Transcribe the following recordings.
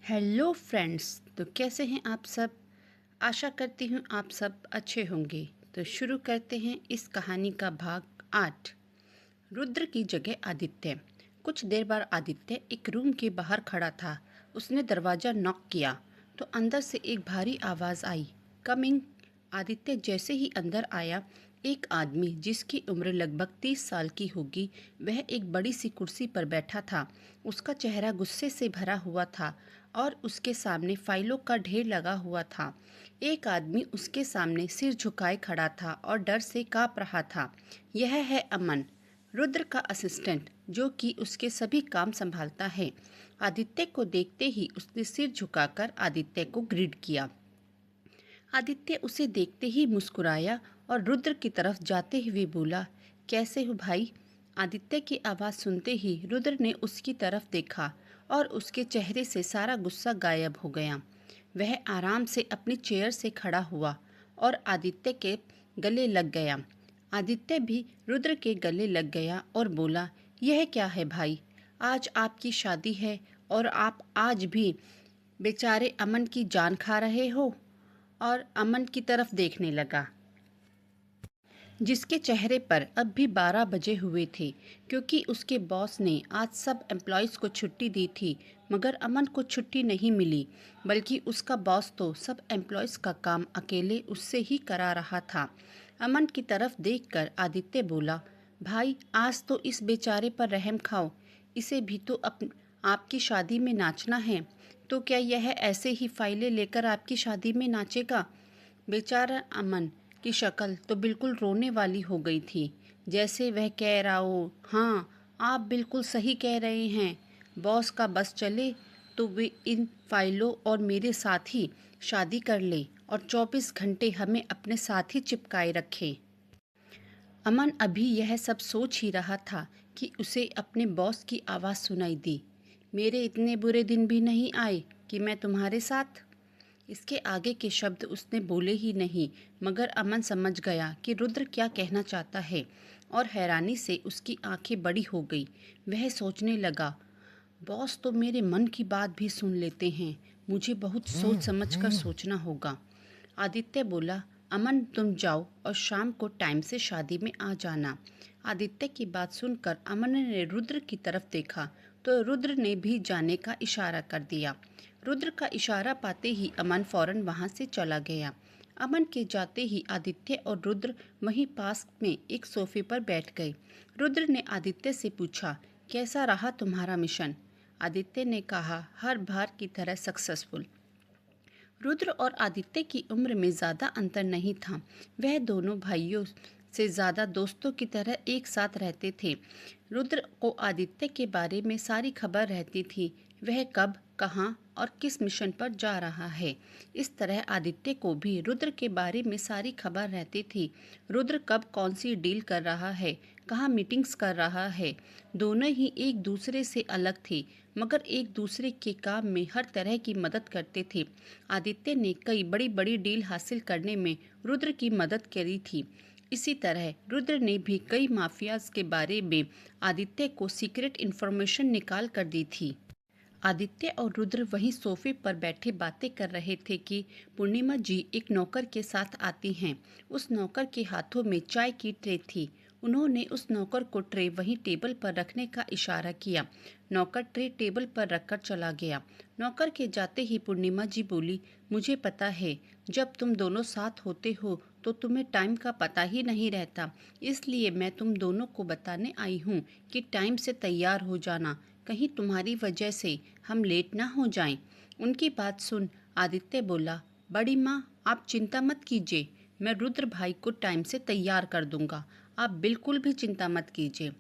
Hello friends. तो कैसे हैं आप सब। आशा करती हूँ आप सब अच्छे होंगे। तो शुरू करते हैं इस कहानी का भाग 8। रुद्र की जगह आदित्य। कुछ देर बाद आदित्य एक रूम के बाहर खड़ा था। उसने दरवाज़ा नॉक किया तो अंदर से एक भारी आवाज़ आई, कमिंग। आदित्य जैसे ही अंदर आया, एक आदमी जिसकी उम्र लगभग 30 साल की होगी, वह एक बड़ी सी कुर्सी पर बैठा था। उसका चेहरा गुस्से से भरा हुआ था और उसके सामने फाइलों का ढेर लगा हुआ था। एक आदमी उसके सामने सिर झुकाए खड़ा था और डर से काँप रहा था। यह है अमन, रुद्र का असिस्टेंट, जो कि उसके सभी काम संभालता है। आदित्य को देखते ही उसने सिर झुकाकर आदित्य को ग्रीट किया। आदित्य उसे देखते ही मुस्कुराया और रुद्र की तरफ जाते हुए बोला, कैसे हो भाई। आदित्य की आवाज़ सुनते ही रुद्र ने उसकी तरफ देखा और उसके चेहरे से सारा गुस्सा गायब हो गया। वह आराम से अपनी चेयर से खड़ा हुआ और आदित्य के गले लग गया। आदित्य भी रुद्र के गले लग गया और बोला, यह क्या है भाई, आज आपकी शादी है और आप आज भी बेचारे अमन की जान खा रहे हो। और अमन की तरफ देखने लगा, जिसके चेहरे पर अब भी 12 बजे हुए थे, क्योंकि उसके बॉस ने आज सब एम्प्लॉयज़ को छुट्टी दी थी। मगर अमन को छुट्टी नहीं मिली, बल्कि उसका बॉस तो सब एम्प्लॉयज़ का काम अकेले उससे ही करा रहा था। अमन की तरफ देखकर आदित्य बोला, भाई आज तो इस बेचारे पर रहम खाओ। इसे भी तो आपकी शादी में नाचना है, तो क्या यह ऐसे ही फाइलें लेकर आपकी शादी में नाचेगा। बेचारा अमन की शक्ल तो बिल्कुल रोने वाली हो गई थी, जैसे वह कह रहा हो, हाँ आप बिल्कुल सही कह रहे हैं। बॉस का बस चले तो वे इन फाइलों और मेरे साथ ही शादी कर ले और 24 घंटे हमें अपने साथ ही चिपकाए रखे। अमन अभी यह सब सोच ही रहा था कि उसे अपने बॉस की आवाज़ सुनाई दी, मेरे इतने बुरे दिन भी नहीं आए कि मैं तुम्हारे साथ। इसके आगे के शब्द उसने बोले ही नहीं, मगर अमन समझ गया कि रुद्र क्या कहना चाहता है और हैरानी से उसकी आंखें बड़ी हो गई। वह सोचने लगा, बॉस तो मेरे मन की बात भी सुन लेते हैं, मुझे बहुत सोच समझकर सोचना होगा। आदित्य बोला, अमन तुम जाओ और शाम को टाइम से शादी में आ जाना। आदित्य की बात सुनकर अमन ने रुद्र की तरफ देखा तो रुद्र ने भी जाने का इशारा कर दिया। रुद्र का इशारा पाते ही अमन फौरन वहां से चला गया। अमन के जाते ही आदित्य और रुद्र वहीं पास में एक सोफे पर बैठ गए। रुद्र ने आदित्य से पूछा, कैसा रहा तुम्हारा मिशन। आदित्य ने कहा, हर बार की तरह सक्सेसफुल। रुद्र और आदित्य की उम्र में ज़्यादा अंतर नहीं था। वह दोनों भाइयों से ज़्यादा दोस्तों की तरह एक साथ रहते थे। रुद्र को आदित्य के बारे में सारी खबर रहती थी, वह कब, कहाँ और किस मिशन पर जा रहा है। इस तरह आदित्य को भी रुद्र के बारे में सारी खबर रहती थी। रुद्र कब कौन सी डील कर रहा है, कहाँ मीटिंग्स कर रहा है। दोनों ही एक दूसरे से अलग थे, मगर एक दूसरे के काम में हर तरह की मदद करते थे। आदित्य ने कई बड़ी बड़ी डील हासिल करने में रुद्र की मदद करी थी। इसी तरह रुद्र ने भी कई माफियाज के बारे में आदित्य को सीक्रेट इन्फॉर्मेशन निकाल कर दी थी। आदित्य और रुद्र वहीं सोफे पर बैठे बातें कर रहे थे कि पूर्णिमा जी एक नौकर के साथ आती हैं। उस नौकर के हाथों में चाय की ट्रे थी। उन्होंने उस नौकर को ट्रे वहीं टेबल पर रखने का इशारा किया। नौकर ट्रे टेबल पर रखकर चला गया। नौकर के जाते ही पूर्णिमा जी बोली, मुझे पता है जब तुम दोनों साथ होते हो तो तुम्हें टाइम का पता ही नहीं रहता, इसलिए मैं तुम दोनों को बताने आई हूँ कि टाइम से तैयार हो जाना, कहीं तुम्हारी वजह से हम लेट ना हो जाएं। उनकी बात सुन आदित्य बोला, बड़ी माँ आप चिंता मत कीजिए, मैं रुद्र भाई को टाइम से तैयार कर दूंगा, आप बिल्कुल भी चिंता मत कीजिए।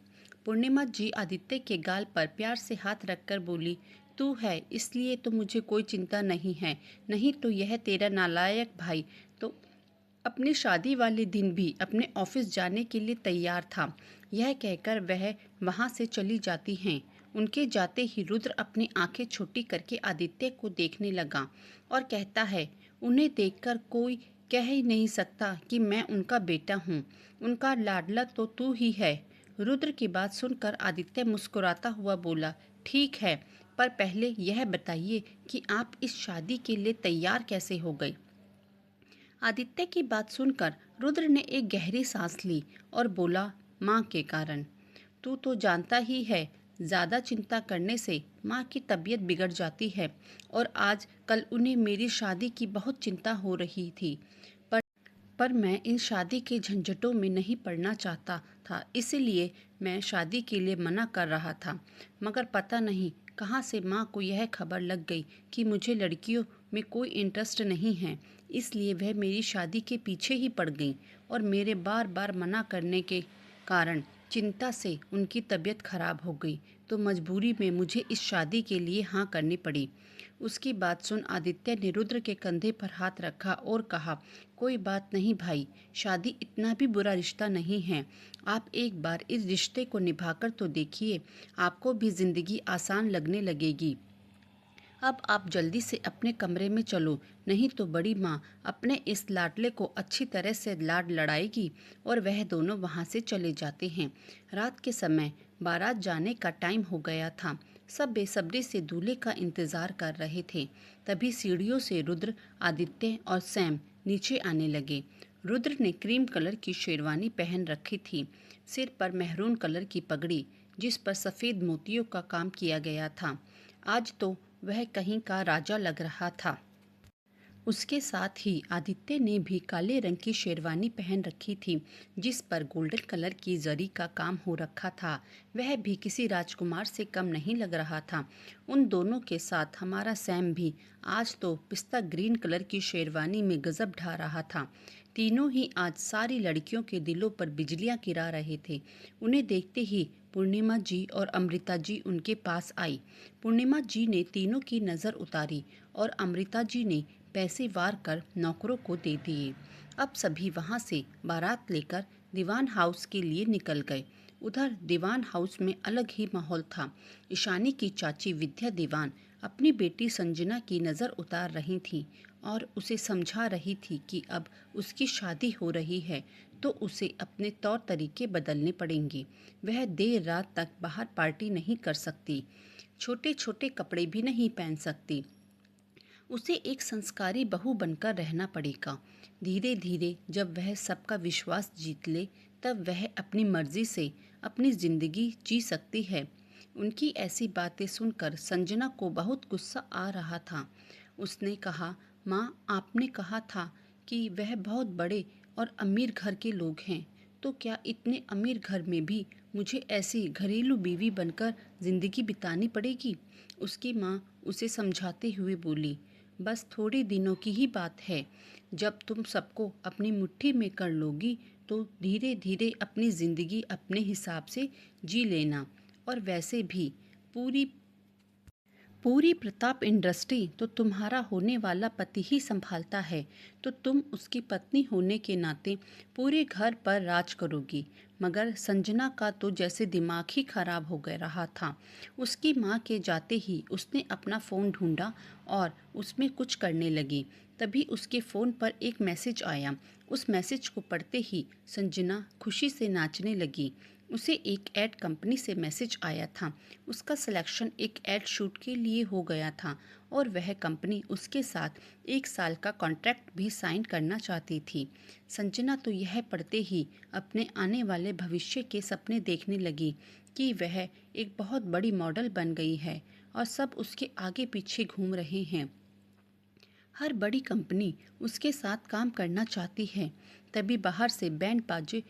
पूर्णिमा जी आदित्य के गाल पर प्यार से हाथ रखकर बोली, तू है इसलिए तो मुझे कोई चिंता नहीं है, नहीं तो यह तेरा नालायक भाई तो अपनी शादी वाले दिन भी अपने ऑफिस जाने के लिए तैयार था। यह कहकर वह वहां से चली जाती हैं। उनके जाते ही रुद्र अपनी आंखें छोटी करके आदित्य को देखने लगा और कहता है, उन्हें देखकर कोई कह ही नहीं सकता कि मैं उनका बेटा हूँ, उनका लाडला तो तू ही है। रुद्र की बात सुनकर आदित्य मुस्कुराता हुआ बोला, ठीक है, पर पहले यह बताइए कि आप इस शादी के लिए तैयार कैसे हो गए। आदित्य की बात सुनकर रुद्र ने एक गहरी सांस ली और बोला, माँ के कारण। तू तो जानता ही है, ज्यादा चिंता करने से माँ की तबीयत बिगड़ जाती है और आज कल उन्हें मेरी शादी की बहुत चिंता हो रही थी। पर मैं इन शादी के झंझटों में नहीं पड़ना चाहता था, इसीलिए मैं शादी के लिए मना कर रहा था। मगर पता नहीं कहाँ से माँ को यह खबर लग गई कि मुझे लड़कियों में कोई इंटरेस्ट नहीं है, इसलिए वह मेरी शादी के पीछे ही पड़ गई और मेरे बार बार मना करने के कारण चिंता से उनकी तबीयत खराब हो गई, तो मजबूरी में मुझे इस शादी के लिए हाँ करनी पड़ी। उसकी बात सुन आदित्य ने रुद्र के कंधे पर हाथ रखा और कहा, कोई बात नहीं भाई, शादी इतना भी बुरा रिश्ता नहीं है। आप एक बार इस रिश्ते को निभाकर तो देखिए, आपको भी जिंदगी आसान लगने लगेगी। अब आप जल्दी से अपने कमरे में चलो, नहीं तो बड़ी माँ अपने इस लाडले को अच्छी तरह से लाड लड़ाएगी। और वह दोनों वहाँ से चले जाते हैं। रात के समय बारात जाने का टाइम हो गया था। सब बेसब्री से दूल्हे का इंतजार कर रहे थे। तभी सीढ़ियों से रुद्र, आदित्य और सैम नीचे आने लगे। रुद्र ने क्रीम कलर की शेरवानी पहन रखी थी, सिर पर मेहरून कलर की पगड़ी जिस पर सफ़ेद मोतियों का काम किया गया था। आज तो वह कहीं का राजा लग रहा था। उसके साथ ही आदित्य ने भी काले रंग की शेरवानी पहन रखी थी, जिस पर गोल्डन कलर की जरी का काम हो रखा था। वह भी किसी राजकुमार से कम नहीं लग रहा था। उन दोनों के साथ हमारा सैम भी आज तो पिस्ता ग्रीन कलर की शेरवानी में गजब ढा रहा था। तीनों ही आज सारी लड़कियों के दिलों पर बिजलियां गिरा रहे थे। उन्हें देखते ही पूर्णिमा जी और अमृता जी उनके पास आई। पूर्णिमा जी ने तीनों की नज़र उतारी और अमृता जी ने पैसे वार कर नौकरों को दे दिए। अब सभी वहां से बारात लेकर दीवान हाउस के लिए निकल गए। उधर दीवान हाउस में अलग ही माहौल था। ईशानी की चाची विद्या दीवान अपनी बेटी संजना की नज़र उतार रही थी और उसे समझा रही थी कि अब उसकी शादी हो रही है तो उसे अपने तौर तरीके बदलने पड़ेंगे। वह देर रात तक बाहर पार्टी नहीं कर सकती, छोटे छोटे कपड़े भी नहीं पहन सकती। उसे एक संस्कारी बहू बनकर रहना पड़ेगा। धीरे धीरे जब वह सबका विश्वास जीत ले, तब वह अपनी मर्जी से अपनी जिंदगी जी सकती है। उनकी ऐसी बातें सुनकर संजना को बहुत गुस्सा आ रहा था। उसने कहा, माँ, आपने कहा था कि वह बहुत बड़े और अमीर घर के लोग हैं, तो क्या इतने अमीर घर में भी मुझे ऐसी घरेलू बीवी बनकर जिंदगी बितानी पड़ेगी। उसकी माँ उसे समझाते हुए बोली, बस थोड़े दिनों की ही बात है। जब तुम सबको अपनी मुट्ठी में कर लोगी तो धीरे धीरे अपनी ज़िंदगी अपने हिसाब से जी लेना। और वैसे भी पूरी पूरी प्रताप इंडस्ट्री तो तुम्हारा होने वाला पति ही संभालता है, तो तुम उसकी पत्नी होने के नाते पूरे घर पर राज करोगी। मगर संजना का तो जैसे दिमाग ही खराब हो गया रहा था। उसकी माँ के जाते ही उसने अपना फ़ोन ढूंढा और उसमें कुछ करने लगी। तभी उसके फ़ोन पर एक मैसेज आया। उस मैसेज को पढ़ते ही संजना खुशी से नाचने लगी। उसे एक एड कंपनी से मैसेज आया था। उसका सिलेक्शन एक एड शूट के लिए हो गया था और वह कंपनी उसके साथ 1 साल का कॉन्ट्रैक्ट भी साइन करना चाहती थी। संजना तो यह पढ़ते ही अपने आने वाले भविष्य के सपने देखने लगी कि वह एक बहुत बड़ी मॉडल बन गई है और सब उसके आगे पीछे घूम रहे हैं। हर बड़ी कंपनी उसके साथ काम करना चाहती है। तभी बाहर से बैंड बाजे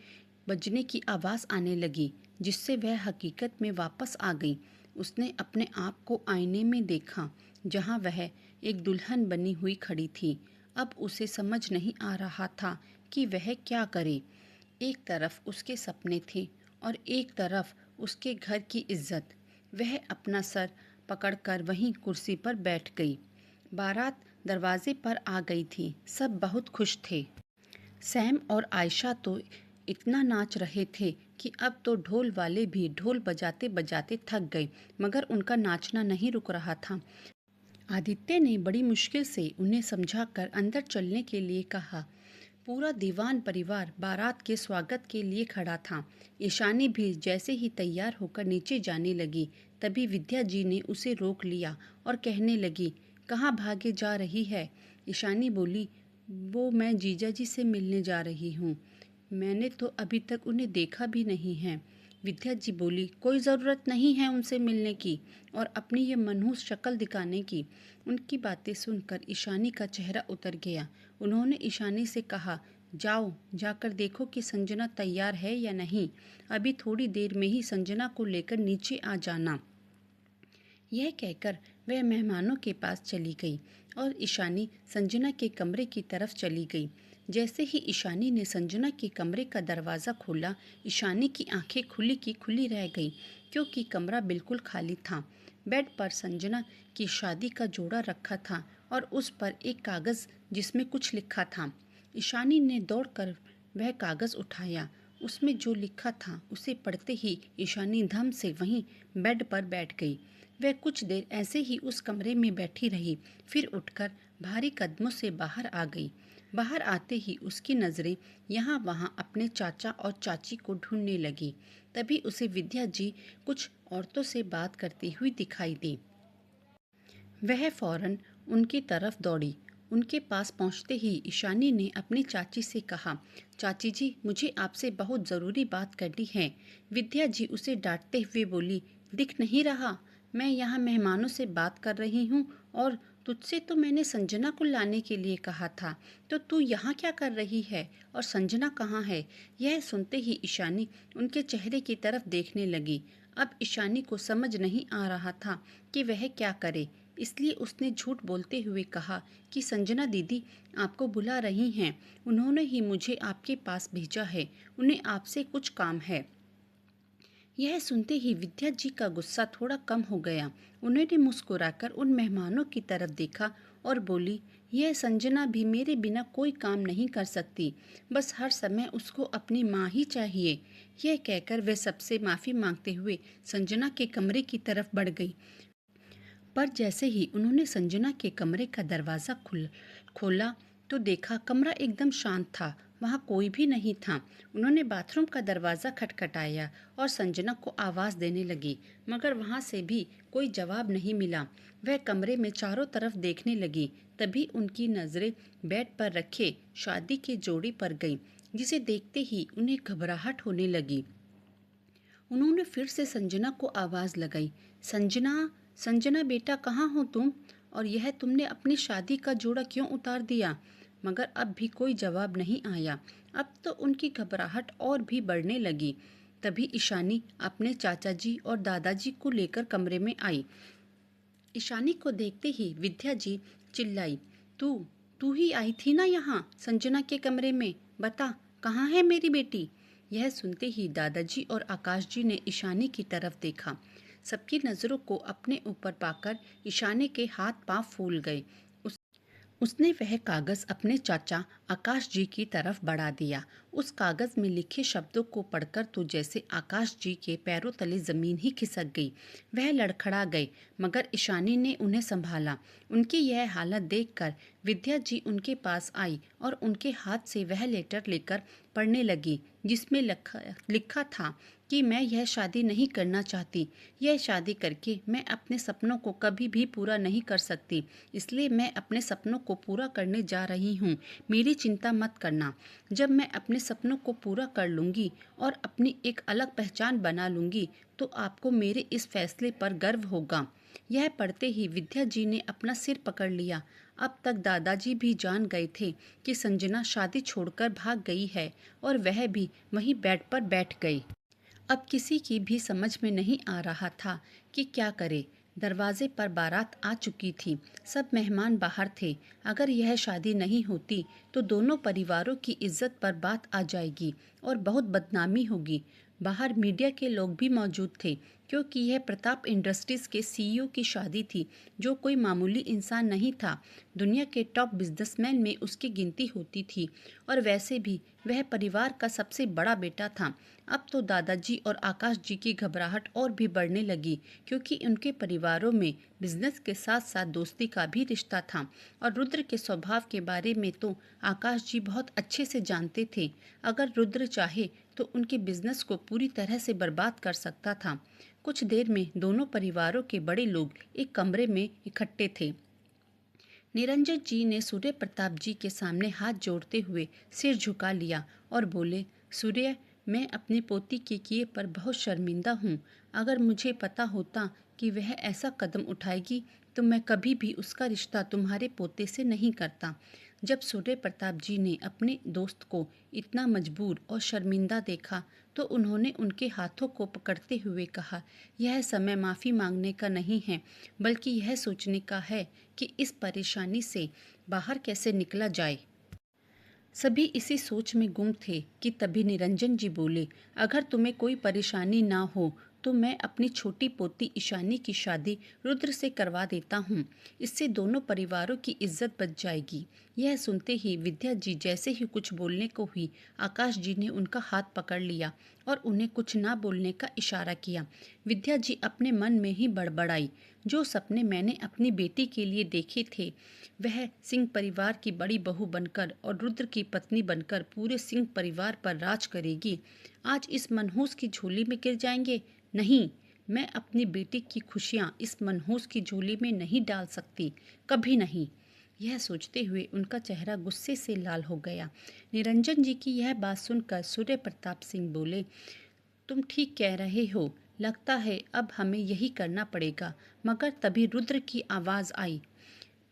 बजने की आवाज़ आने लगी, जिससे वह हकीकत में वापस आ गई। उसने अपने आप को आईने में देखा, जहां वह एक दुल्हन बनी हुई खड़ी थी। अब उसे समझ नहीं आ रहा था कि वह क्या करे। एक तरफ उसके सपने थे और एक तरफ उसके घर की इज्जत। वह अपना सर पकड़कर वहीं कुर्सी पर बैठ गई। बारात दरवाजे पर आ गई थी। सब बहुत खुश थे। सैम और आयशा तो इतना नाच रहे थे कि अब तो ढोल वाले भी ढोल बजाते बजाते थक गए, मगर उनका नाचना नहीं रुक रहा था। आदित्य ने बड़ी मुश्किल से उन्हें समझाकर अंदर चलने के लिए कहा। पूरा दीवान परिवार बारात के स्वागत के लिए खड़ा था। ईशानी भी जैसे ही तैयार होकर नीचे जाने लगी, तभी विद्या जी ने उसे रोक लिया और कहने लगी, कहाँ भागे जा रही है? ईशानी बोली, वो मैं जीजा जी से मिलने जा रही हूँ। मैंने तो अभी तक उन्हें देखा भी नहीं है। विद्या जी बोली, कोई ज़रूरत नहीं है उनसे मिलने की और अपनी ये मनहूस शक्ल दिखाने की। उनकी बातें सुनकर ईशानी का चेहरा उतर गया। उन्होंने ईशानी से कहा, जाओ जाकर देखो कि संजना तैयार है या नहीं। अभी थोड़ी देर में ही संजना को लेकर नीचे आ जाना। यह कहकर वह मेहमानों के पास चली गई और ईशानी संजना के कमरे की तरफ चली गई। जैसे ही ईशानी ने संजना के कमरे का दरवाज़ा खोला, ईशानी की आंखें खुली की खुली रह गईं, क्योंकि कमरा बिल्कुल खाली था। बेड पर संजना की शादी का जोड़ा रखा था और उस पर एक कागज़ जिसमें कुछ लिखा था। ईशानी ने दौड़कर वह कागज़ उठाया। उसमें जो लिखा था उसे पढ़ते ही ईशानी धम से वहीं बेड पर बैठ गई। वह कुछ देर ऐसे ही उस कमरे में बैठी रही, फिर उठकर भारी कदमों से बाहर आ गई। बाहर आते ही उसकी नज़रें यहाँ वहाँ अपने चाचा और चाची को ढूंढने लगी। तभी उसे विद्या जी कुछ औरतों से बात करती हुई दिखाई दी। वह फौरन उनकी तरफ दौड़ी। उनके पास पहुंचते ही ईशानी ने अपनी चाची से कहा, चाची जी, मुझे आपसे बहुत ज़रूरी बात करनी है। विद्या जी उसे डांटते हुए बोली, दिख नहीं रहा? मैं यहाँ मेहमानों से बात कर रही हूँ और तुझसे तो मैंने संजना को लाने के लिए कहा था, तो तू यहाँ क्या कर रही है और संजना कहाँ है? यह सुनते ही ईशानी उनके चेहरे की तरफ देखने लगी। अब ईशानी को समझ नहीं आ रहा था कि वह क्या करे, इसलिए उसने झूठ बोलते हुए कहा कि संजना दीदी आपको बुला रही हैं। उन्होंने ही मुझे आपके पास भेजा है। उन्हें आपसे कुछ काम है। यह सुनते ही विद्या जी का गुस्सा थोड़ा कम हो गया। उन्होंने मुस्कुराकर उन मेहमानों की तरफ देखा और बोली, यह संजना भी मेरे बिना कोई काम नहीं कर सकती। बस हर समय उसको अपनी माँ ही चाहिए। यह कहकर वे सबसे माफ़ी मांगते हुए संजना के कमरे की तरफ बढ़ गई। पर जैसे ही उन्होंने संजना के कमरे का दरवाज़ा खोला तो देखा कमरा एकदम शांत था। वहाँ कोई भी नहीं था। उन्होंने बाथरूम का दरवाज़ा खटखटाया और संजना को आवाज़ देने लगी, मगर वहाँ से भी कोई जवाब नहीं मिला। वह कमरे में चारों तरफ देखने लगी। तभी उनकी नज़रें बेड पर रखे शादी के जोड़े पर गईं, जिसे देखते ही उन्हें घबराहट होने लगी। उन्होंने फिर से संजना को आवाज़ लगाई, संजना, संजना बेटा कहाँ हो तुम? और यह तुमने अपनी शादी का जोड़ा क्यों उतार दिया? मगर अब भी कोई जवाब नहीं आया। अब तो उनकी घबराहट और भी बढ़ने लगी। तभी ईशानी अपने चाचा जी और दादाजी को लेकर कमरे में आई। ईशानी को देखते ही विद्या जी चिल्लाई, तू तू ही आई थी ना यहाँ संजना के कमरे में? बता, कहाँ है मेरी बेटी? यह सुनते ही दादाजी और आकाश जी ने ईशानी की तरफ देखा। सबकी नज़रों को अपने ऊपर पाकर ईशानी के हाथ पांव फूल गए। उसने वह कागज़ अपने चाचा आकाश जी की तरफ बढ़ा दिया। उस कागज़ में लिखे शब्दों को पढ़कर तो जैसे आकाश जी के पैरों तले ज़मीन ही खिसक गई। वह लड़खड़ा गए, मगर ईशानी ने उन्हें संभाला। उनकी यह हालत देखकर विद्या जी उनके पास आई और उनके हाथ से वह लेटर लेकर पढ़ने लगी, जिसमें लिखा था कि मैं यह शादी नहीं करना चाहती। यह शादी करके मैं अपने सपनों को कभी भी पूरा नहीं कर सकती, इसलिए मैं अपने सपनों को पूरा करने जा रही हूँ। मेरी चिंता मत करना। जब मैं अपने सपनों को पूरा कर लूँगी और अपनी एक अलग पहचान बना लूँगी, तो आपको मेरे इस फैसले पर गर्व होगा। यह पढ़ते ही विद्या जी ने अपना सिर पकड़ लिया। अब तक दादाजी भी जान गए थे कि संजना शादी छोड़कर भाग गई है और वह भी वहीं बेड पर बैठ गई। अब किसी की भी समझ में नहीं आ रहा था कि क्या करे। दरवाजे पर बारात आ चुकी थी। सब मेहमान बाहर थे। अगर यह शादी नहीं होती तो दोनों परिवारों की इज्जत पर बात आ जाएगी और बहुत बदनामी होगी। बाहर मीडिया के लोग भी मौजूद थे। क्योंकि यह प्रताप इंडस्ट्रीज़ के सीईओ की शादी थी, जो कोई मामूली इंसान नहीं था। दुनिया के टॉप बिजनेसमैन में उसकी गिनती होती थी और वैसे भी वह परिवार का सबसे बड़ा बेटा था। अब तो दादाजी और आकाश जी की घबराहट और भी बढ़ने लगी, क्योंकि उनके परिवारों में बिजनेस के साथ साथ दोस्ती का भी रिश्ता था। और रुद्र के स्वभाव के बारे में तो आकाश जी बहुत अच्छे से जानते थे। अगर रुद्र चाहे तो उनके बिजनेस को पूरी तरह से बर्बाद कर सकता था। कुछ देर में दोनों परिवारों के बड़े लोग एक कमरे में इकट्ठे थे। निरंजन जी ने सूर्य प्रताप जी के सामने हाथ जोड़ते हुए सिर झुका लिया और बोले, सूर्य, मैं अपनी पोती के किए पर बहुत शर्मिंदा हूँ। अगर मुझे पता होता कि वह ऐसा कदम उठाएगी तो मैं कभी भी उसका रिश्ता तुम्हारे पोते से नहीं करता। जब सूर्य प्रताप जी ने अपने दोस्त को इतना मजबूर और शर्मिंदा देखा तो उन्होंने उनके हाथों को पकड़ते हुए कहा, यह समय माफ़ी मांगने का नहीं है, बल्कि यह सोचने का है कि इस परेशानी से बाहर कैसे निकला जाए। सभी इसी सोच में गुम थे कि तभी निरंजन जी बोले, अगर तुम्हें कोई परेशानी ना हो तो मैं अपनी छोटी पोती ईशानी की शादी रुद्र से करवा देता हूँ। इससे दोनों परिवारों की इज्जत बच जाएगी। यह सुनते ही विद्या जी जैसे ही कुछ बोलने को हुई, आकाश जी ने उनका हाथ पकड़ लिया और उन्हें कुछ ना बोलने का इशारा किया। विद्या जी अपने मन में ही बड़बड़ाई, जो सपने मैंने अपनी बेटी के लिए देखे थे, वह सिंह परिवार की बड़ी बहू बनकर और रुद्र की पत्नी बनकर पूरे सिंह परिवार पर राज करेगी, आज इस मनहूस की झोली में गिर जाएंगे। नहीं, मैं अपनी बेटी की खुशियाँ इस मनहूस की झोली में नहीं डाल सकती, कभी नहीं। यह सोचते हुए उनका चेहरा गुस्से से लाल हो गया। निरंजन जी की यह बात सुनकर सूर्य प्रताप सिंह बोले, तुम ठीक कह रहे हो, लगता है अब हमें यही करना पड़ेगा। मगर तभी रुद्र की आवाज़ आई,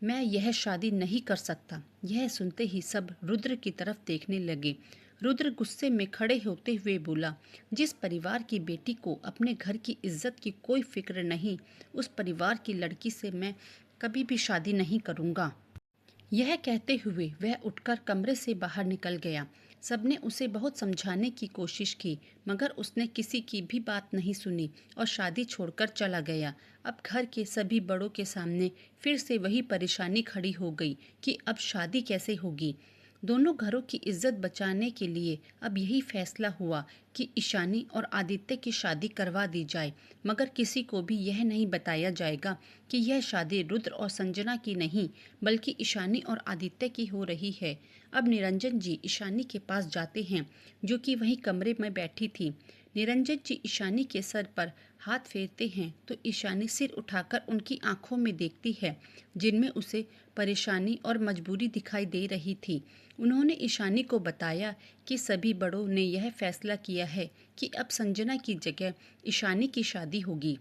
मैं यह शादी नहीं कर सकता। यह सुनते ही सब रुद्र की तरफ देखने लगे। रुद्र गुस्से में खड़े होते हुए बोला, जिस परिवार की बेटी को अपने घर की इज्जत की कोई फिक्र नहीं, उस परिवार की लड़की से मैं कभी भी शादी नहीं करूँगा। यह कहते हुए वह उठकर कमरे से बाहर निकल गया। सबने उसे बहुत समझाने की कोशिश की, मगर उसने किसी की भी बात नहीं सुनी और शादी छोड़कर चला गया। अब घर के सभी बड़ों के सामने फिर से वही परेशानी खड़ी हो गई कि अब शादी कैसे होगी। दोनों घरों की इज्जत बचाने के लिए अब यही फैसला हुआ कि ईशानी और आदित्य की शादी करवा दी जाए, मगर किसी को भी यह नहीं बताया जाएगा कि यह शादी रुद्र और संजना की नहीं, बल्कि ईशानी और आदित्य की हो रही है। अब निरंजन जी ईशानी के पास जाते हैं, जो कि वहीं कमरे में बैठी थी। निरंजन जी ईशानी के सर पर हाथ फेरते हैं तो ईशानी सिर उठाकर उनकी आंखों में देखती है, जिनमें उसे परेशानी और मजबूरी दिखाई दे रही थी। उन्होंने ईशानी को बताया कि सभी बड़ों ने यह फैसला किया है कि अब संजना की जगह ईशानी की शादी होगी।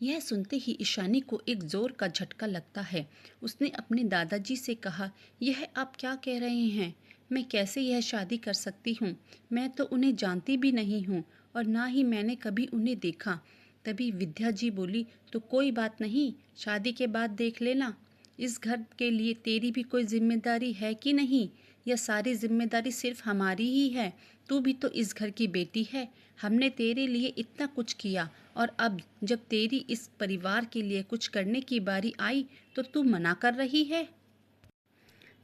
यह सुनते ही ईशानी को एक जोर का झटका लगता है। उसने अपने दादाजी से कहा, यह आप क्या कह रहे हैं? मैं कैसे यह शादी कर सकती हूँ? मैं तो उन्हें जानती भी नहीं हूँ और ना ही मैंने कभी उन्हें देखा। तभी विद्या जी बोली, तो कोई बात नहीं, शादी के बाद देख लेना। इस घर के लिए तेरी भी कोई जिम्मेदारी है कि नहीं? यह सारी जिम्मेदारी सिर्फ हमारी ही है। तू भी तो इस घर की बेटी है। हमने तेरे लिए इतना कुछ किया और अब जब तेरी इस परिवार के लिए कुछ करने की बारी आई तो तू मना कर रही है।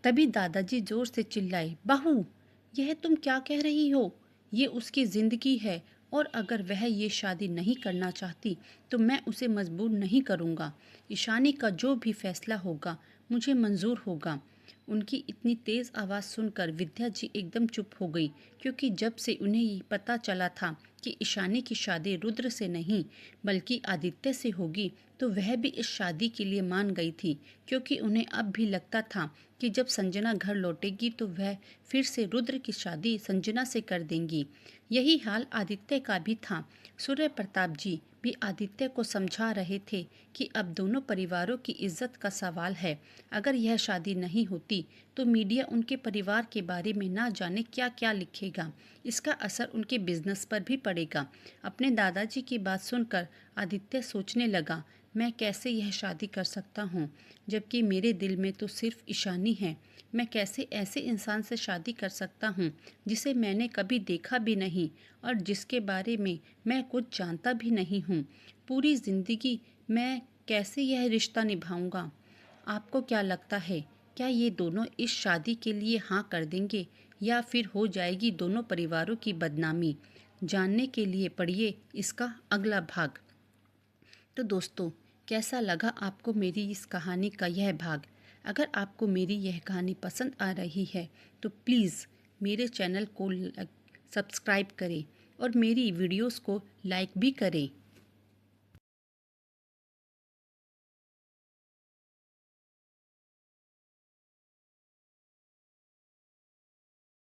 तभी दादाजी जोर से चिल्लाए, बहू, यह तुम क्या कह रही हो? ये उसकी जिंदगी है और अगर वह ये शादी नहीं करना चाहती तो मैं उसे मजबूर नहीं करूँगा। ईशानी का जो भी फैसला होगा मुझे मंजूर होगा। उनकी इतनी तेज़ आवाज़ सुनकर विद्या जी एकदम चुप हो गई, क्योंकि जब से उन्हें ये पता चला था कि ईशानी की शादी रुद्र से नहीं बल्कि आदित्य से होगी, तो वह भी इस शादी के लिए मान गई थी, क्योंकि उन्हें अब भी लगता था कि जब संजना घर लौटेगी तो वह फिर से रुद्र की शादी संजना से कर देंगी। यही हाल आदित्य का भी था। सूर्य प्रताप जी भी आदित्य को समझा रहे थे कि अब दोनों परिवारों की इज्जत का सवाल है। अगर यह शादी नहीं होती तो मीडिया उनके परिवार के बारे में ना जाने क्या क्या लिखेगा। इसका असर उनके बिजनेस पर भी पड़ेगा। अपने दादाजी की बात सुनकर आदित्य सोचने लगा, मैं कैसे यह शादी कर सकता हूँ, जबकि मेरे दिल में तो सिर्फ ईशानी है। मैं कैसे ऐसे इंसान से शादी कर सकता हूँ जिसे मैंने कभी देखा भी नहीं और जिसके बारे में मैं कुछ जानता भी नहीं हूँ। पूरी ज़िंदगी मैं कैसे यह रिश्ता निभाऊंगा? आपको क्या लगता है, क्या ये दोनों इस शादी के लिए हाँ कर देंगे या फिर हो जाएगी दोनों परिवारों की बदनामी? जानने के लिए पढ़िए इसका अगला भाग। तो दोस्तों, कैसा लगा आपको मेरी इस कहानी का यह भाग? अगर आपको मेरी यह कहानी पसंद आ रही है तो प्लीज़ मेरे चैनल को सब्सक्राइब करें और मेरी वीडियोस को लाइक भी करें।